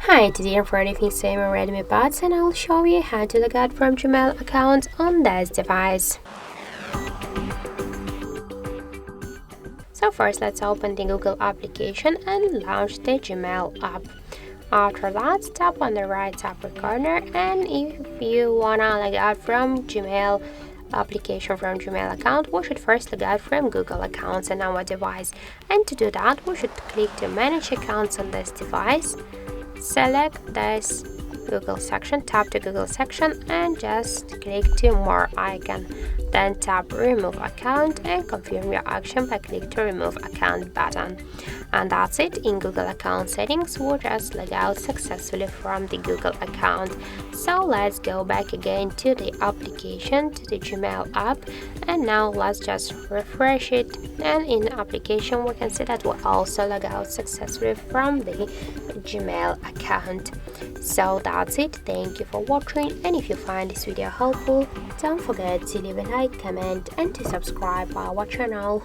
Hi, today I'm producing Xiaomi Redmi PADs and I'll show you how to log out from Gmail account on this device. So first let's open the Google application and launch the Gmail app. After that, tap on the right upper corner, and if you wanna log out from Gmail application from Gmail account, we should first log out from Google accounts on our device. And to do that, we should click to manage accounts on this device. Select this Google section, tap the Google section and just click to more icon. Then tap remove account and confirm your action by click to remove account button. And that's it. In Google account settings, we'll just log out successfully from the Google account. So let's go back again to the application, to the Gmail app, and now let's just refresh it, and in application we can see that we also log out successfully from the Gmail account. So that's it. Thank you for watching, and if you find this video helpful, don't forget to leave a like, comment and to subscribe our channel.